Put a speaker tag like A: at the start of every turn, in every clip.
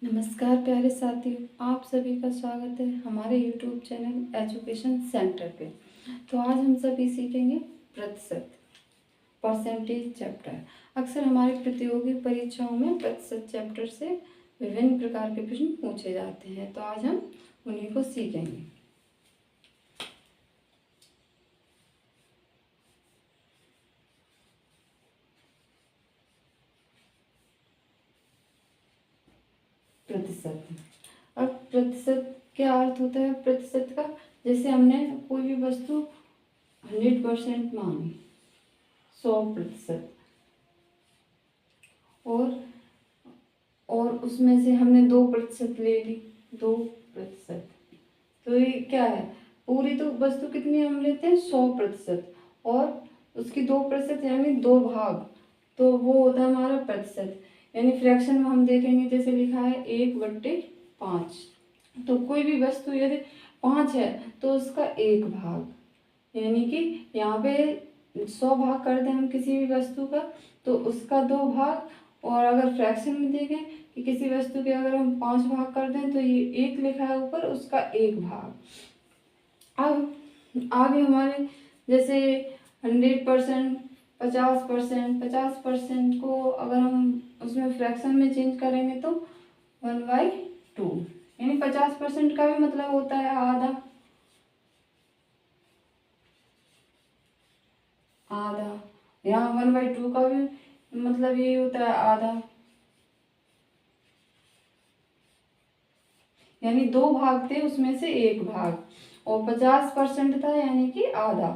A: नमस्कार प्यारे साथियों, आप सभी का स्वागत है हमारे YouTube चैनल एजुकेशन सेंटर पे। तो आज हम सभी सीखेंगे प्रतिशत, परसेंटेज चैप्टर। अक्सर हमारी प्रतियोगी परीक्षाओं में प्रतिशत चैप्टर से विभिन्न प्रकार के प्रश्न पूछे जाते हैं, तो आज हम उन्हीं को सीखेंगे। प्रतिशत। अब प्रतिशत क्या अर्थ होता है प्रतिशत का? जैसे हमने कोई भी वस्तु 100% मांगी, 100%, और उसमें से हमने 2% ले ली, 2%। तो ये क्या है? पूरी तो वस्तु कितनी हम लेते हैं? 100%, और उसकी 2% यानी 2 भाग, तो वो होता है हमारा प्रतिशत। यानी फ्रैक्शन में हम देखेंगे, जैसे लिखा है 1/5। तो कोई भी वस्तु यदि 5 है तो उसका 1 भाग, यानी कि यहाँ पे 100 भाग कर दें हम किसी भी वस्तु का तो उसका 2 भाग, और अगर फ्रैक्शन में देखें कि किसी वस्तु के अगर हम 5 भाग कर दें तो ये 1 लिखा है ऊपर, उसका 1 भाग। अब आगे हमारे जैसे 100%, 50% को अगर हम उसमें फ्रैक्शन में चेंज करेंगे तो 1/2, यानी 50% का भी मतलब होता है आधा। यहाँ 1/2 का भी मतलब यही होता है आधा, यानी 2 भाग थे उसमें से 1 भाग, और 50% था यानी कि आधा।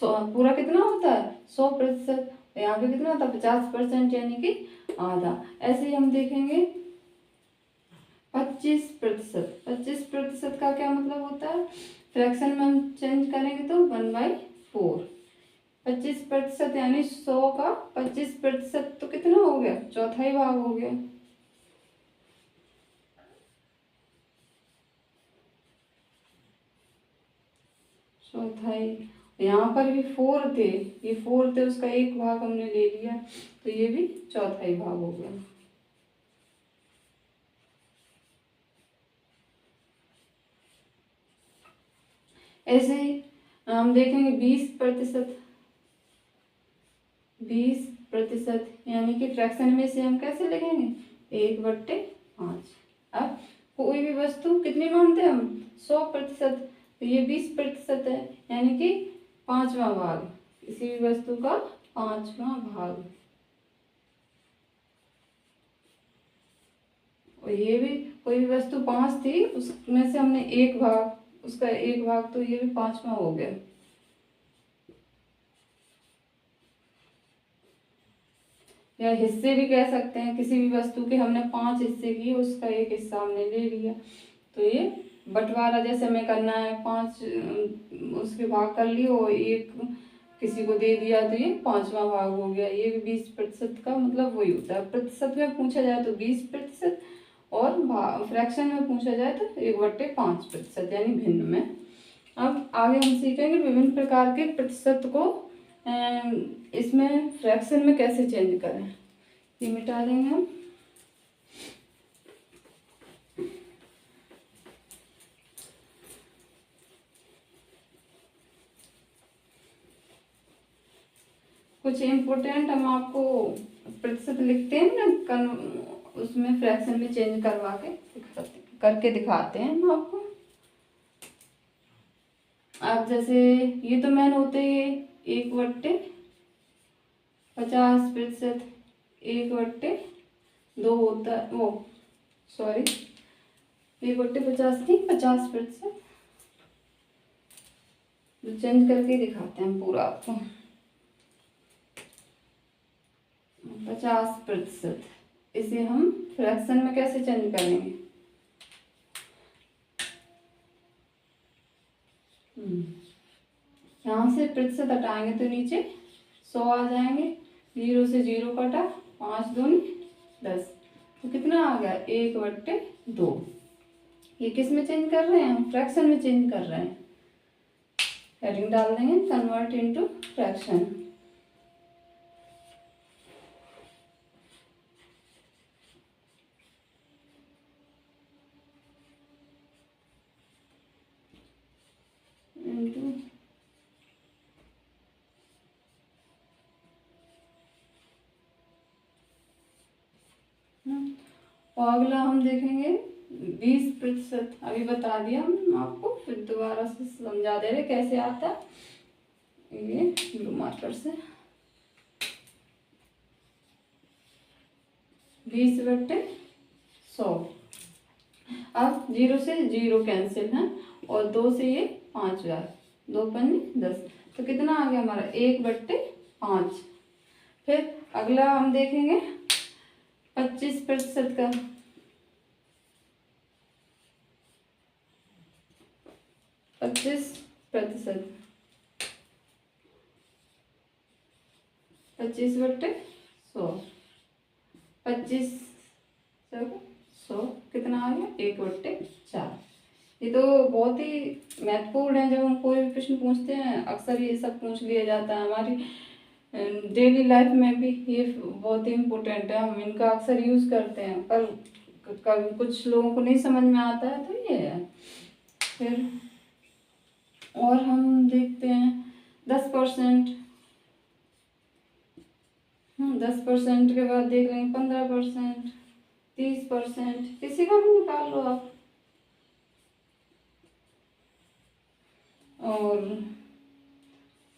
A: पूरा कितना होता है? 100%। यहाँ पे कितना होता है? 50% यानी कि आधा। ऐसे ही हम देखेंगे 25%। 25% का क्या मतलब होता है? फ्रैक्शन में हम चेंज करेंगे तो 1/4। 25% यानी 100 का 25% तो कितना हो गया? चौथाई भाग हो गया। चौथाई। यहाँ पर भी 4 थे, ये 4 थे, उसका 1 भाग हमने ले लिया, तो ये भी चौथाई भाग हो गया। ऐसे ही हम देखेंगे 20%। 20% यानी कि फ्रैक्शन में से हम कैसे लिखेंगे? 1/5। अब कोई भी वस्तु कितनी मानते हैं हम? 100%, तो ये 20% है, यानी कि 5वां भाग, किसी भी वस्तु का 5वां भाग। और ये भी कोई भी वस्तु 5 थी, उसमें से हमने 1 भाग, उसका 1 भाग, तो ये भी 5वां हो गया। या हिस्से भी कह सकते हैं, किसी भी वस्तु के हमने 5 हिस्से किए, उसका 1 हिस्सा हमने ले लिया, तो ये बंटवारा जैसे हमें करना है, 5 उसके भाग कर लिए और 1 किसी को दे दिया, तो ये 5वां भाग हो गया। ये भी 20% का मतलब वही होता है। प्रतिशत में पूछा जाए तो 20%, और फ्रैक्शन में पूछा जाए तो 1/5% यानी भिन्न में। अब आगे हम सीखेंगे विभिन्न प्रकार के प्रतिशत को इसमें फ्रैक्शन में कैसे चेंज करें। ये मिटा देंगे हम। कुछ इम्पोर्टेंट हम आपको प्रतिशत लिखते हैं ना, उसमें फ्रैक्शन में चेंज करवा के करके दिखाते हैं हम आपको। अब जैसे ये तो मैन होते ही 1/50%, 1/2 होता है, वो सॉरी 1/50 नहीं, 50%। चेंज करके दिखाते हैं पूरा आपको। 50%, इसे हम फ्रैक्शन में कैसे चेंज करेंगे? यहाँ से प्रतिशत हटाएंगे तो नीचे 100 आ जाएंगे, 0 से 0 कटा, 5 दूनी 10, तो कितना आ गया? 1/2। ये किस में चेंज कर रहे हैं? हम फ्रैक्शन में चेंज कर रहे हैं। हेडिंग डाल देंगे कन्वर्ट इनटू फ्रैक्शन। और अगला हम देखेंगे 20%। अभी बता दिया हम आपको, फिर दोबारा से समझा दे रहे कैसे आता है। ये ब्लू मार्कर से 20/100। अब 0 से 0 कैंसिल है और 2 से ये 5000, 2 पंजे 10, तो कितना आ गया हमारा 1/5। फिर अगला हम देखेंगे 25% का। 25%, 25/100, 25/100 कितना आ गया 1/4। ये तो बहुत ही महत्वपूर्ण है, जब हम कोई भी प्रश्न पूछते हैं अक्सर ये सब पूछ लिया जाता है। हमारी डेली लाइफ में भी ये बहुत ही इम्पोर्टेंट है, हम इनका अक्सर यूज़ करते हैं, पर कभी कुछ लोगों को नहीं समझ में आता है, तो ये है। फिर और हम देखते हैं 10%। 10% के बाद देख लेंगे 15%, 30%, किसी का भी निकाल लो आप। और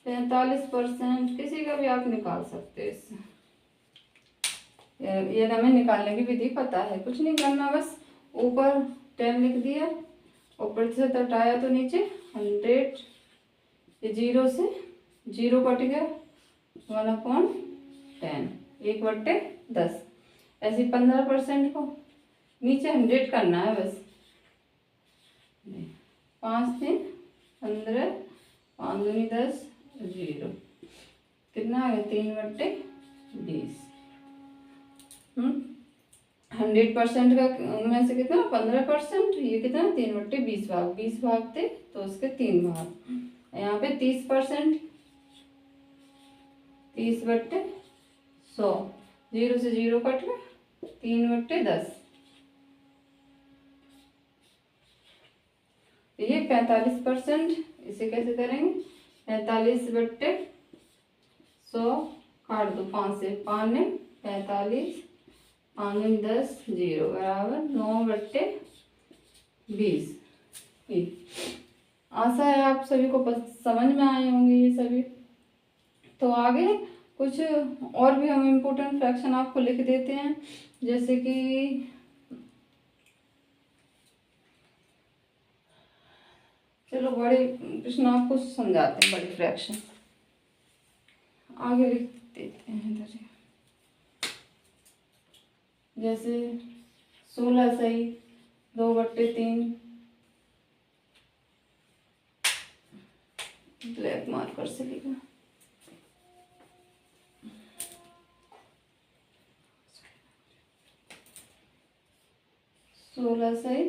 A: 45% किसी का भी आप निकाल सकते हैं इससे। ये हमें निकालने की विधि पता है, कुछ नहीं करना, बस ऊपर 10 लिख दिया और प्रतिशत हटाया तो नीचे 100। ये 0 से 0 कट गया, 1/10, 1/10। ऐसे 15% को नीचे 100 करना है बस। 5 से 15, 5 दूनी 10, 0 कितना आ गया 3/20। 100% का में से कितना 15%, ये कितना 3/20 भाग, 20 भाग थे तो उसके 3 भाग। यहाँ पे 30%, 30/100, 0 से 0 कट गया, 3/10। ये 45%, इसे कैसे करेंगे 45/100 काट दो 5 से, 5 ने 45, 5 ने 10, 0 बराबर 9/20। आशा है आप सभी को समझ में आए होंगे ये सभी। तो आगे कुछ और भी हम इम्पोर्टेंट फ्रैक्शन आपको लिख देते हैं, जैसे कि चलो बड़े प्रश्न आपको समझाते हैं, बड़े फ्रैक्शन आगे लिख देते हैं इधर। जैसे 16 सही 2/3, ब्लैक मार्कर से लिखा। 16 सही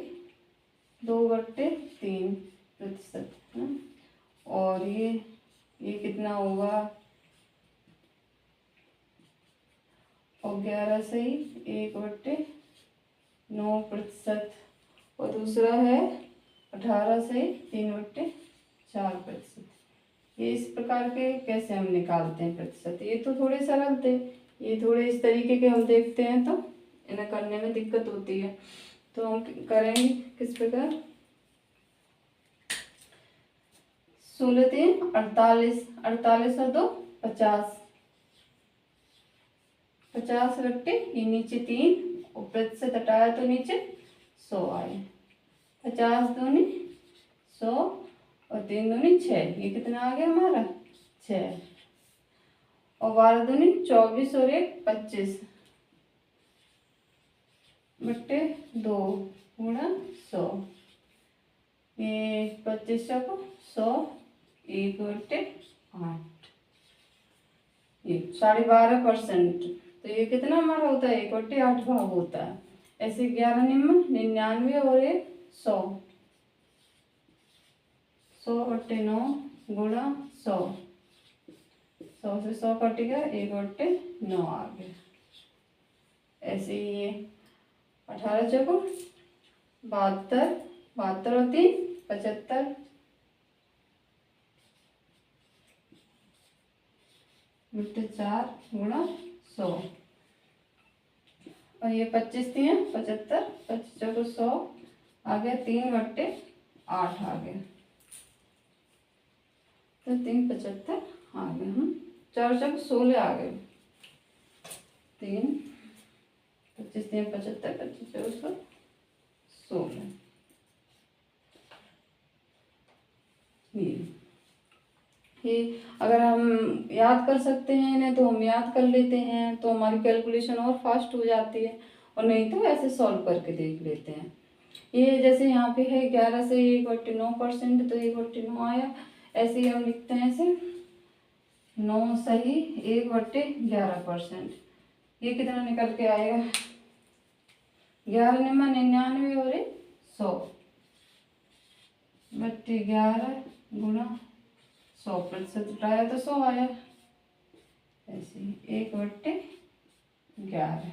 A: 2/3% है। और ये कितना होगा, और 11 सही 1/9%। और दूसरा है 18 सही 3/4%। ये इस प्रकार के कैसे हम निकालते हैं प्रतिशत, ये तो थोड़े सरल थे, ये थोड़े इस तरीके के हम देखते हैं तो इन्हें करने में दिक्कत होती है। तो हम करेंगे किस प्रकार, 16 3 48, 48 और 2 50, 50/, ये नीचे 3 और प्रतिशत हटाया तो नीचे 100 आए। 50 दूनी 100 और 3 दूनी 6, ये कितना आ गया हमारा 6। और 12 दूनी 24 और 1 25 बट्टे 2 गुणा 100, ये 25 को 100, 1/8, ये 12.5%। तो ये कितना हमारा होता है 1/8 भाग होता है। ऐसे 11 निम्न 99 और 1 100, 100/9 गुणा 100, 100 से 100 कट गया 1/9 आ गया। ऐसे ही ये 18 चौको 72, 72 और 3 75 बट्टे 4 गुणा 100। और ये 25 दिए 75, 25 चौको 100 आ गया, 3/8 आ गया, तो 375 आ गए। हम 4 चौको 16 आ गए, 3 25 दिए 75, 25 चौको 16। ये अगर हम याद कर सकते हैं इन्हें तो हम याद कर लेते हैं, तो हमारी कैलकुलेशन और फास्ट हो जाती है, और नहीं तो ऐसे सॉल्व करके देख लेते हैं। ये जैसे यहाँ पे है 11 से 1/9%, तो 1/9 आया, ऐसे ही हम लिखते हैं ऐसे 9 सही 1/11%। ये कितना निकल के आएगा, 11 निमा 99 और 100 बट्टे 11 गुणा 100% उठाया तो 100 आया, ऐसे ही 1/11।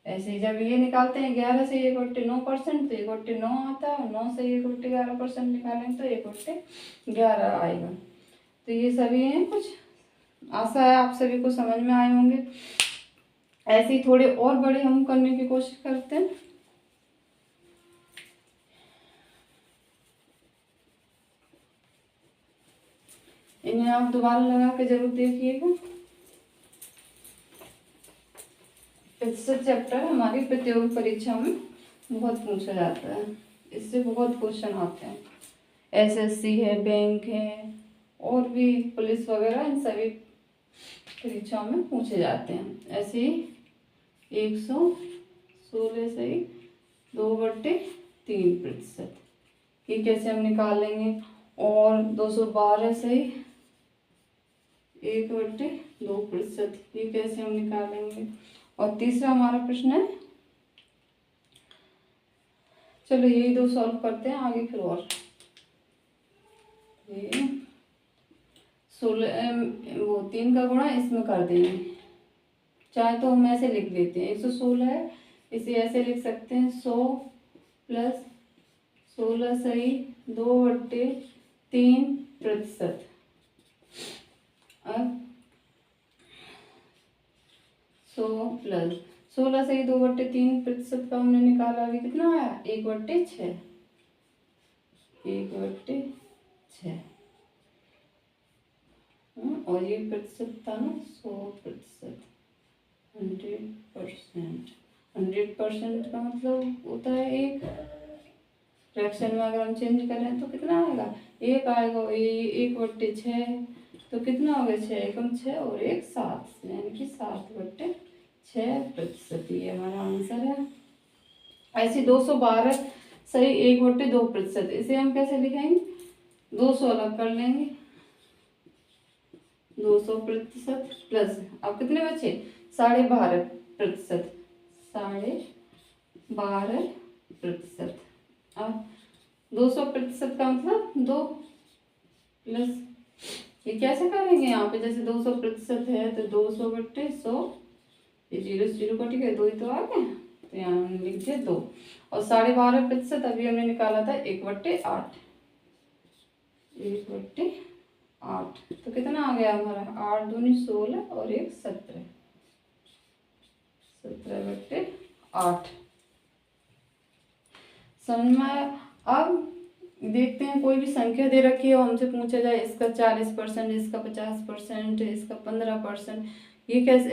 A: ऐसे ही जब ये निकालते हैं 11 से 1/9% तो 1/9 आता है, और 9 से 1/11% निकालेंगे तो 1/11 आएगा। तो ये सभी हैं, कुछ आशा है आप सभी को समझ में आए होंगे। ऐसे ही थोड़े और बड़े हम करने की कोशिश करते हैं। इन्हें आप दोबारा लगा के जरूर देखिएगा। इससे चैप्टर हमारी प्रतियोगी परीक्षा में बहुत पूछा जाता है, इससे बहुत क्वेश्चन आते हैं। एसएससी है, बैंक है, और भी पुलिस वगैरह, इन सभी परीक्षाओं में पूछे जाते हैं। ऐसे ही 116 से 2/3%, ये कैसे हम निकालेंगे। और 212 से 1/2%, ये कैसे हम निकालेंगे। और तीसरा हमारा प्रश्न है, चलो यही 2 सॉल्व करते हैं, आगे फिर और ये 16 वो 3 का गुणा इसमें कर देंगे, चाहे तो हम ऐसे लिख लेते हैं 116 है, इसे ऐसे लिख सकते हैं 100 + 16 सही 2/3%। अब 100 + 16 सही 2/3% का हमने निकाला, अभी कितना आया 1/6, 1/6। और ये प्रतिशत था ना 100%, 100%। 100% का मतलब होता है एक फ्रैक्शन में अगर हम चेंज करें तो कितना आएगा, 1 आएगा। ये 1/6 तो कितना हो गया, 6 एकम 6 और 1 7, यानी कि 7/6%। ये हमारा आंसर है। ऐसे 212 सही 1/2%, इसे हम कैसे लिखेंगे, 200 अलग कर लेंगे, 200% प्लस, अब कितने बचे 12.5%, 12.5%। अब 200% का मतलब 2 प्लस, ये कैसे करेंगे, यहाँ पे जैसे 200% है तो 200/100, ये 0 से 0 कट गए, 2 ही तो आ गए, तो यहाँ हमने लिख दिया 2। और 12.5% अभी हमने निकाला था 1/8, 1/8, तो कितना आ गया हमारा 8 दूनी 16 और 1 17, 17/8। समझ में आया। अब देखते हैं कोई भी संख्या दे रखी है और हमसे पूछा जाए इसका 40%, इसका 50%, इसका 15%, ये कैसे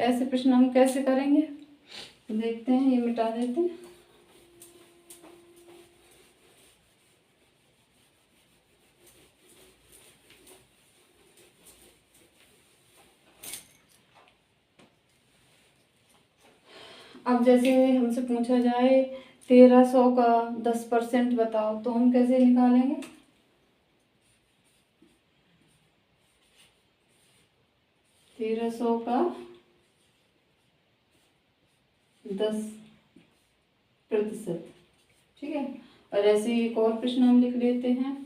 A: ऐसे प्रश्न हम कैसे करेंगे, देखते हैं। ये मिटा देते हैं। अब जैसे हमसे पूछा जाए 1300 का 10% बताओ, तो हम कैसे निकालेंगे, 1300 का 10%, ठीक है। और ऐसे ही एक और प्रश्न हम लिख लेते हैं,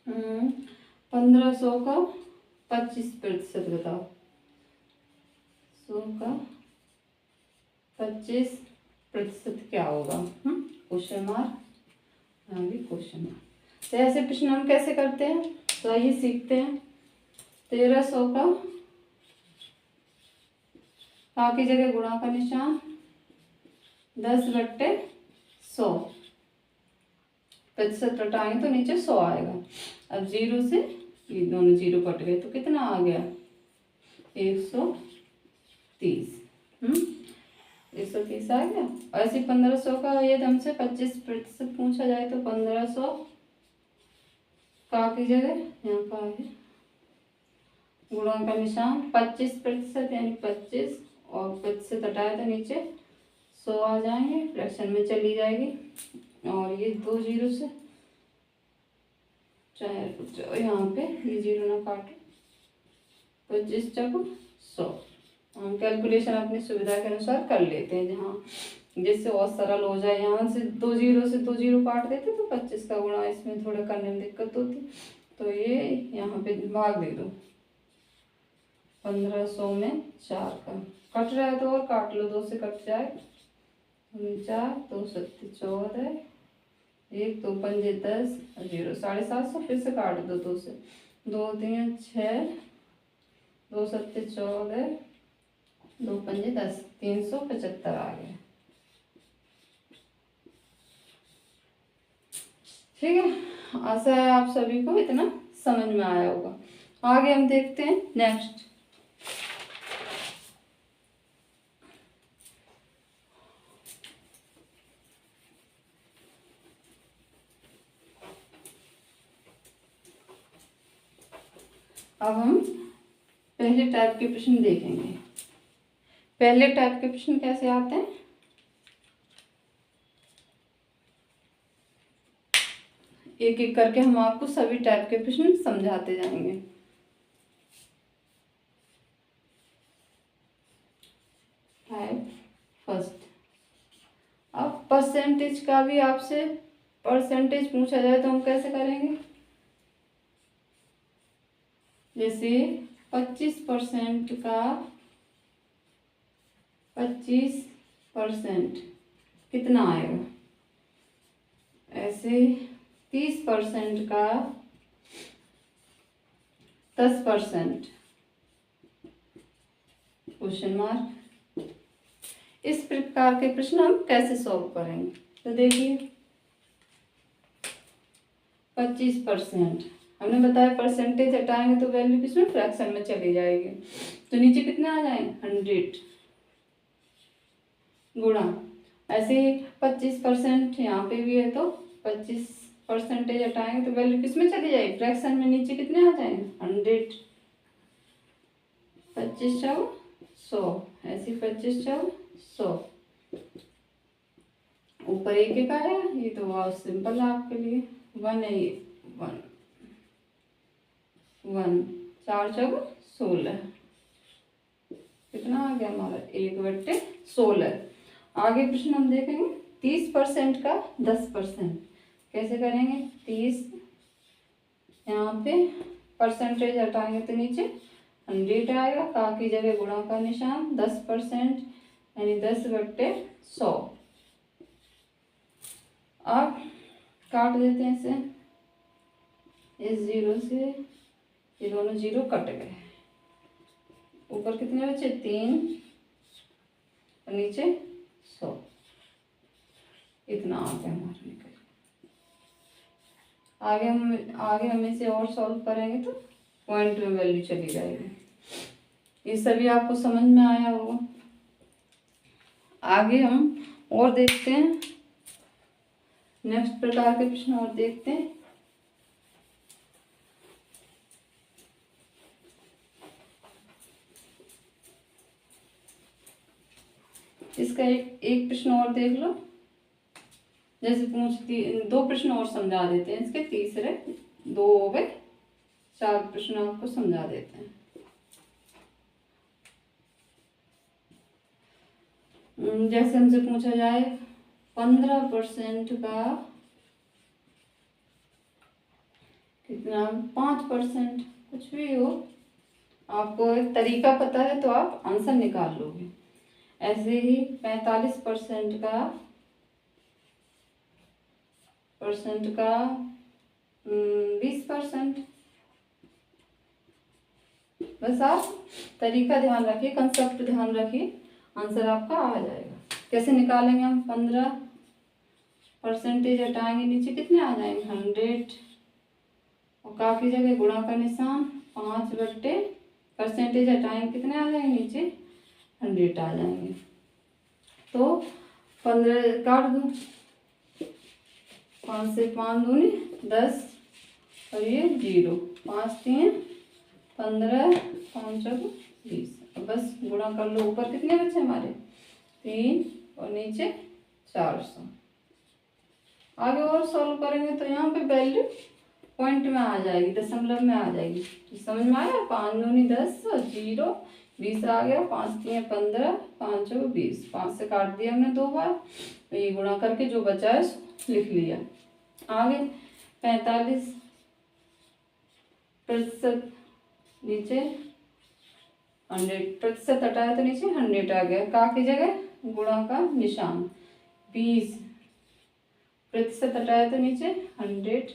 A: 1500 का 25% बताओ, 100 का 25% क्या होगा, क्वेश्चन मार्क, आगे क्वेश्चन मार्क। तो ऐसे प्रश्न हम कैसे करते हैं, तो आइए सीखते हैं। 1300 का की जगह गुणा का निशान, 10/100। प्रतिशत हटाएंगे तो नीचे 100 आएगा। अब 0 से ये दोनों 0 कट गए तो कितना आ गया? 130। 130 आ गया। और ऐसे 1500 का यदि हमसे 25% पूछा जाए तो 1500 का की जगह यहाँ पर है गुणा का निशान 25% यानी 25 और प्रतिशत हटाए तो नीचे 100 आ जाएंगे, फ्रैक्शन में चली जाएगी। और ये 2 0 से चाहे यहाँ पे ये 0 ना काटो, 25 चौको 100। हम कैलकुलेशन अपनी सुविधा के अनुसार कर लेते हैं, जहाँ जिससे और सरल हो जाए। यहाँ से 2 0 से 2 0 काट देते तो 25 का गुणा इसमें थोड़ा करने में दिक्कत होती, तो ये यहाँ पे भाग दे दो। 1500 में 4 का कट रहा है तो और काट लो, 2 से कट जाए 4 2 7 14, 1 2 5 10 0 750। फिर से काट दो 2 से, 2 3 6 2 7 14 2 5 10 375 आ गया। ठीक है, आशा है आप सभी को इतना समझ में आया होगा। आगे हम देखते हैं नेक्स्ट। अब हम पहले टाइप के प्रश्न देखेंगे। पहले टाइप के प्रश्न कैसे आते हैं, एक एक करके हम आपको सभी टाइप के प्रश्न समझाते जाएंगे। Type first. अब परसेंटेज का भी आपसे परसेंटेज पूछा जाए तो हम कैसे करेंगे? जैसे 25% का 25% कितना आएगा? ऐसे 30% का 10%, क्वेश्चन मार्क। इस प्रकार के प्रश्न हम कैसे सॉल्व करेंगे? तो देखिए 25% हमने बताया, परसेंटेज हटाएंगे तो वैल्यू किसमें? फ्रैक्शन में चली जाएगी, तो नीचे कितने आ जाएंगे? 100 गुणा ऐसे 25% यहाँ पे भी है तो 25% हटाएंगे तो वैल्यू किसमें चली जाएगी? फ्रैक्शन में। नीचे कितने आ जाएंगे? 100। 25 चौ 100, ऐसे 25 चौ 100। ऊपर एक एक आया, ये तो बहुत सिंपल है आपके लिए। 1 है, 1 1 4 चौ 16, कितना आ गया हमारा? 1/16। आगे प्रश्न हम देखेंगे 30% का 10%। कैसे करेंगे? 30 यहाँ पे परसेंटेज हटाएंगे तो नीचे 100 आएगा, का की जगह गुणा का निशान 10% यानी 10/100। अब काट देते हैं इसे, इस 0 से ये दोनों 0 कट गए। ऊपर कितने बचे? 3 और नीचे 100। इतना आ गया हमारा निकल। आगे हम इसे और सॉल्व करेंगे तो पॉइंट में वैल्यू चली जाएगी। ये सभी आपको समझ में आया होगा। आगे हम और देखते हैं, नेक्स्ट प्रकार के प्रश्न और देखते हैं। इसका एक प्रश्न और देख लो। जैसे पूछती 2 प्रश्न और समझा देते हैं इसके, तीसरे 2 हो गए, 4 प्रश्न आपको समझा देते हैं। जैसे हमसे पूछा जाए 15% का कितना? 5%, कुछ भी हो, आपको एक तरीका पता है तो आप आंसर निकाल लोगे। ऐसे ही 45% का 20%। बस आप तरीका ध्यान रखिए, कंसेप्ट ध्यान रखिए, आंसर आपका आ जाएगा। कैसे निकालेंगे हम? 15% हटाएंगे, नीचे कितने आ जाएंगे? 100, और का की जगह गुणा का निशान, 5/% हटाएंगे, कितने आ जाएंगे? नीचे 100 आ जाएंगे। तो 15 काट दो, 5 से 5 दूनी 10, और ये 0, 5 3 15, 5 चौक 20। अब बस गुणा कर लो। ऊपर कितने बचे हमारे? 3, और नीचे 400। आगे और सॉल्व करेंगे तो यहाँ पे वैल्यू पॉइंट में आ जाएगी, दशमलव में आ जाएगी। तो समझ में आया? 5 दूनी 10 और 0, 20 आ गया। 5 3 15, 5 चौक 20। 5 से काट दिया हमने 2 बार, तो ये गुणा करके जो बचा है लिख लिया। आगे 45%, नीचे 100% हटाया तो नीचे 100 आ गया। का की जगह गुणा का निशान, 20% हटाया तो नीचे 100,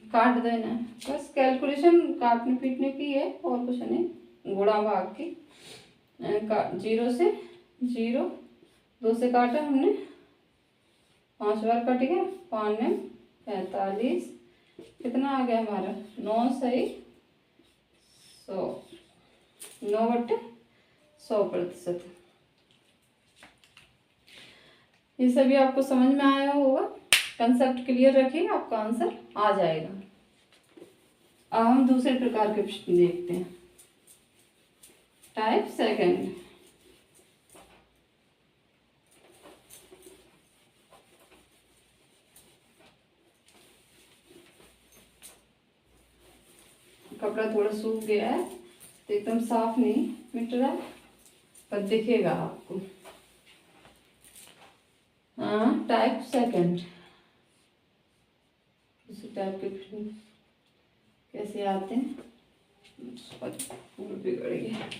A: काट देना। बस कैलकुलेशन काटने पीटने की है, और कुछ नहीं। गुणा भाग की 0 से 0, 2 से काटा हमने, 5 बार कट गया। 5 ने 45, कितना आ गया हमारा? 9 सही 100, 9/100%। ये सभी आपको समझ में आया होगा। कंसेप्ट क्लियर रखिए, आपका आंसर आ जाएगा। अब हम दूसरे प्रकार के प्रश्न देखते हैं। टाइप सेकंड, कपड़ा थोड़ा सूख गया है तो एकदम साफ नहीं मिट रहा, पर दिखेगा आपको। हाँ, टाइप सेकंड, इसी टाइप के प्रश्न कैसे आते हैं? बिगड़ गया।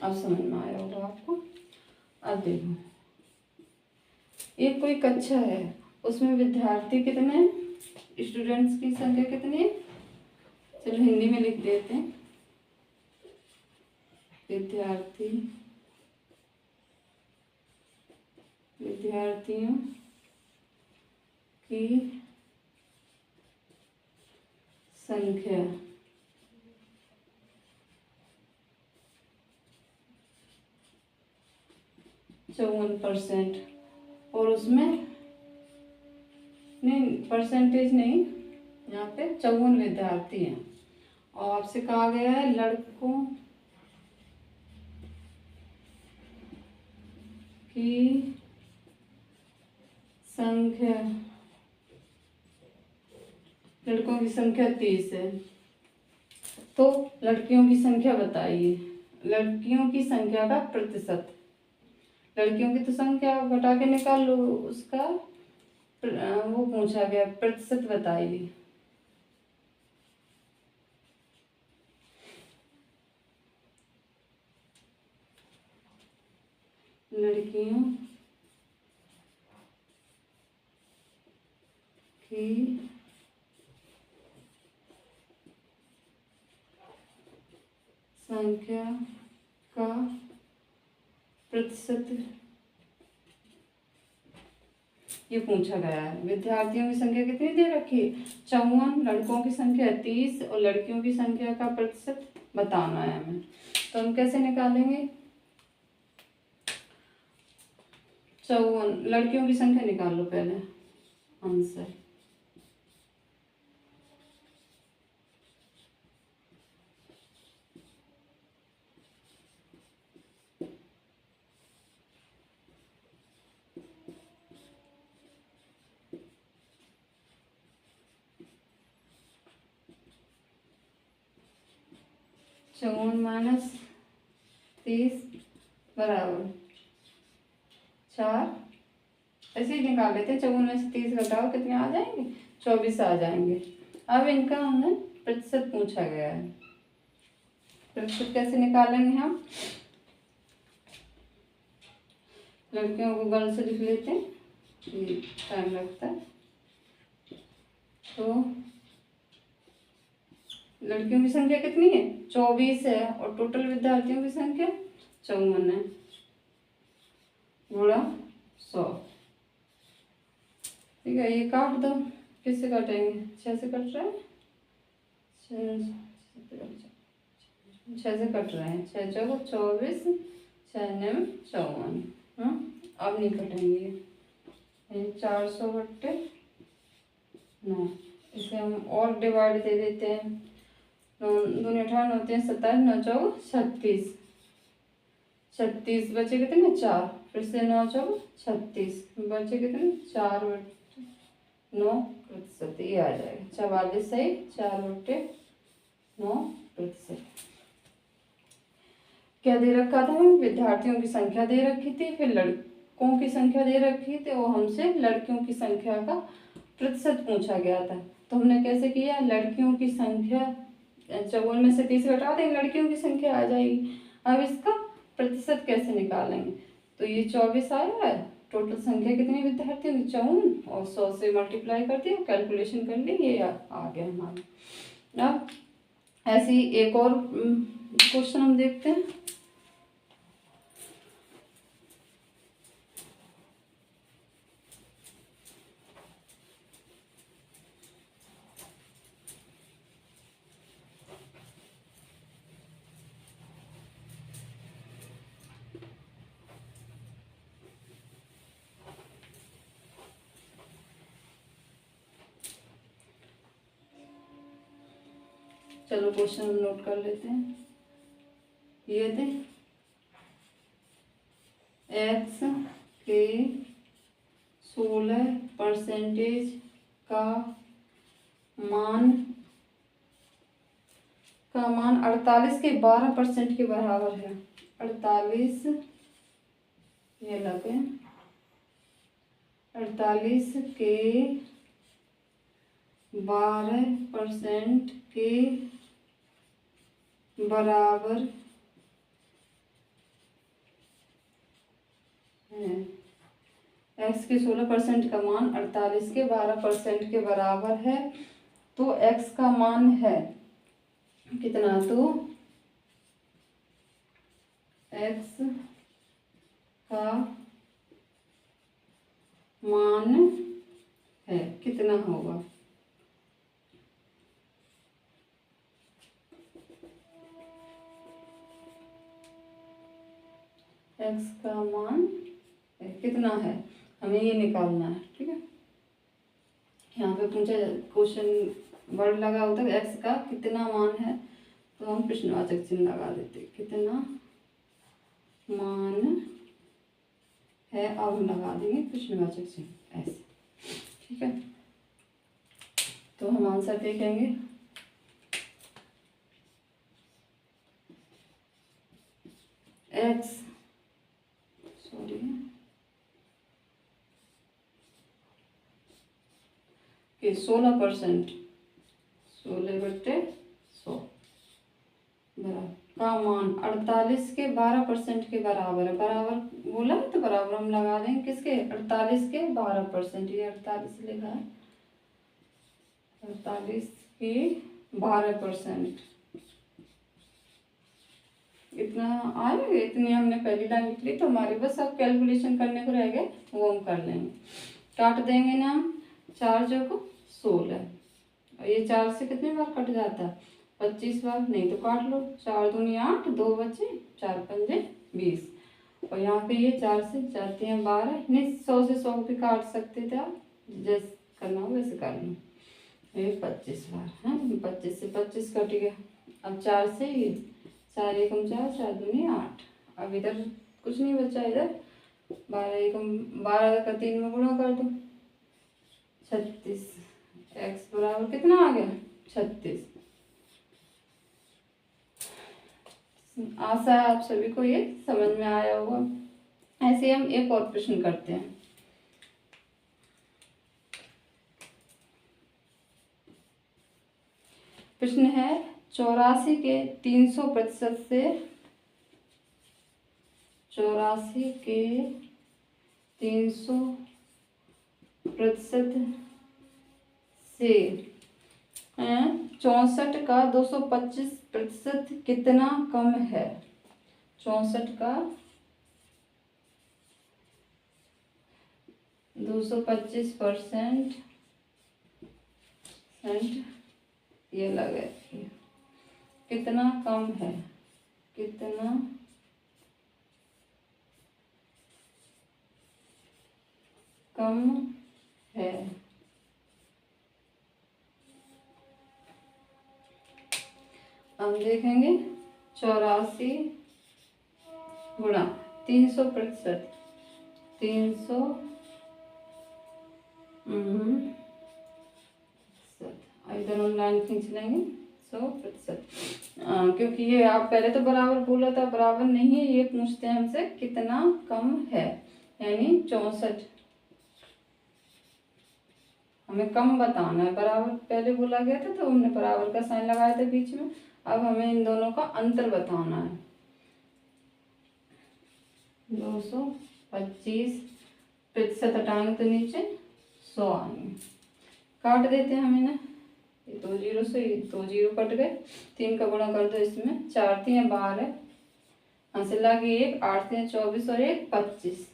A: अब समझ में आया होगा आपको। अब देखो, ये कोई कक्षा है, उसमें विद्यार्थी कितने हैं? स्टूडेंट्स की संख्या कितनी है? चलो हिंदी में लिख देते हैं। विद्यार्थियों की संख्या 54%, और उसमें नहीं, परसेंटेज नहीं, यहाँ पे 54 विद्यार्थी हैं। और आपसे कहा गया है लड़कों की संख्या, लड़कों की संख्या 30 है, तो लड़कियों की संख्या बताइए। लड़कियों की संख्या का प्रतिशत, लड़कियों की तो संख्या घटा के निकाल लो, उसका वो पूछा गया, प्रतिशत बताइए। लड़कियों की संख्या का प्रतिशत, ये पूछा गया है। विद्यार्थियों की संख्या कितनी दे रखी है? 54, लड़कों की संख्या 30, और लड़कियों की संख्या का प्रतिशत बताना है हमें। तो हम कैसे निकालेंगे? 54, लड़कियों की संख्या निकाल लो पहले, आंसर। -30 बराबर 4, ऐसे ही निकाल लेते हैं। 54 में से 30 घटाओ, कितने आ जाएंगे? 24 आ जाएंगे। अब इनका हमें प्रतिशत पूछा गया है। प्रतिशत कैसे निकालेंगे हम? लड़कियों को गण से लिख लेते हैं, ये टाइम लगता है। तो लड़कियों की संख्या कितनी है 24 है और टोटल विद्यार्थियों की संख्या 54 है, गुणा 100। ठीक है, ये काट दो, किससे काटेंगे 6 से कट रहा है, 6 से कट रहे हैं, 6 चौको 24, 6 9 54। अब नहीं कटेंगे, 400/9। इसे हम और डिवाइड दे देते हैं, 9 दूनी 18 होते हैं 27, 9 चौको 36, 36 बचे कितने 4, फिर से 9 चौको 36 बचे कितने 4/9%, ये आ जाएगा 44 सही 4/9%। क्या दे रखा था हमें, विद्यार्थियों की संख्या दे रखी थी, फिर लड़कों की संख्या दे रखी थी और हमसे लड़कियों की संख्या का प्रतिशत पूछा गया था। तो हमने कैसे किया, लड़कियों की संख्या 54 में से 30 घटा देंगे, लड़कियों की संख्या आ जाएगी। अब इसका प्रतिशत कैसे निकालेंगे, तो ये 24 आया है, टोटल संख्या कितनी विद्यार्थियों की 54 और 100 से मल्टीप्लाई कर दिया, कैलकुलेशन कर ली, ये आ गया हमारा। अब ऐसे ही एक और क्वेश्चन हम देखते हैं। चलो क्वेश्चन हम नोट कर लेते हैं। ये थे x के 16% का मान 48 के 12% के बराबर है। 48 ये लगे 48 के 12% के बराबर है। x के 16% का मान 48 के 12% के बराबर है, तो x का मान है कितना, तो x का मान है कितना होगा, x का मान कितना है, हमें ये निकालना है। ठीक है, यहाँ पे पूछा क्वेश्चन वर्ड लगा होता है x का कितना मान है, तो हम प्रश्नवाचक चिन्ह लगा देते, कितना मान है, अब हम लगा देंगे प्रश्नवाचक चिन्ह ऐसे। ठीक है, तो हम आंसर देखेंगे। x के 16%, 16/100 का मान 48 के 12% के बराबर है। बराबर बोला है तो बराबर हम लगा देंगे किसके, 48 के 12%, ये 48 लिखा है, 48 के 12%, इतना आएगा, इतनी हमने पहली लाइन लिख ली, तो हमारे बस अब कैलकुलेशन करने को रह गए, वो हम कर लेंगे। काट देंगे ना हम, 4 चौको 16, और ये 4 से कितनी बार कट जाता है 25 बार, नहीं तो काट लो, 4 दूनी 8, 2 बचे, 4 पंजे 20, और यहाँ पे ये 4 से जाते हैं 12, नहीं 100 से 100 भी काट सकते थे आप, जैसे करना हो वैसे कर लो। ये 25 बार है, 25 से 25 कट गया। अब 4 से ये 4 एकम 4, 4 दूनी 8, अब इधर कुछ नहीं बचा, इधर 12 एकम 12 का 3 में गुणा कर दो, 36, x बराबर कितना आ गया 36। आशा है आप सभी को ये समझ में आया होगा। ऐसे हम एक और प्रश्न करते हैं। प्रश्न है 84 के 300% से 84 के 300% से 64 का 225% कितना कम है? 64 का 225% ये लगे कितना कम है, कितना कम है? हम देखेंगे 84 गुणा 300%, 300 इधर हम लाइन खींच लेंगे 100%, क्योंकि ये आप पहले तो बराबर बोला था, बराबर नहीं है, ये पूछते हैं हमसे कितना कम है, यानी 64 हमें कम बताना है। बराबर पहले बोला गया था तो हमने बराबर का साइन लगाया था बीच में, अब हमें इन दोनों का अंतर बताना है। 225% हटाएंगे तो नीचे 100 आएंगे, काट देते हैं हम इन्हें, ये 2 जीरो से 2 जीरो कट गए, 3 का गुणा कर दो इसमें, 4 3 12, आंसर लगे 1, 8 3 24 और 1 25,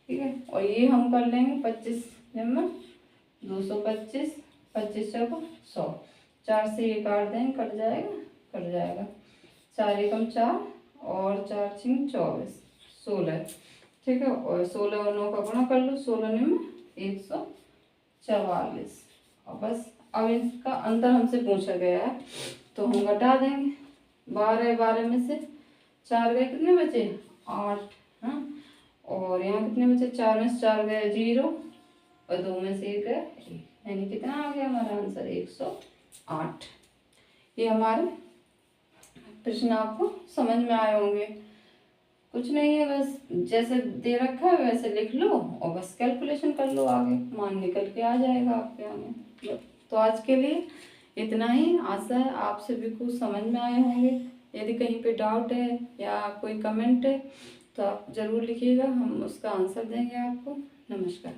A: ठीक है। और ये हम कर लेंगे 25 में 225, 25 चौको 100, 4 से ये काट देंगे, कट जाएगा, कट जाएगा, 4 एकम 4 और 4 छिंग 24, 16, ठीक है। और 16 और 9 का गुणा कर लो, 16 में 144, और बस अब इसका अंतर हमसे पूछा गया है तो हम घटा देंगे, 12 12 में से 4 गए, कितने बचे 8, हाँ, और यहाँ कितने बचे, 4 में से 4 गए 0 और 2 में से 1 गया 1, यानी कितना आ गया हमारा आंसर 108। ये हमारे प्रश्न आपको समझ में आए होंगे, कुछ नहीं है, बस जैसे दे रखा है वैसे लिख लो और बस कैलकुलेशन कर लो, आगे मान निकल के आ जाएगा आपके आगे। तो आज के लिए इतना ही, आशा है आप सभी को समझ में आए होंगे। यदि कहीं पे डाउट है या कोई कमेंट है तो आप ज़रूर लिखिएगा, हम उसका आंसर देंगे आपको। नमस्कार।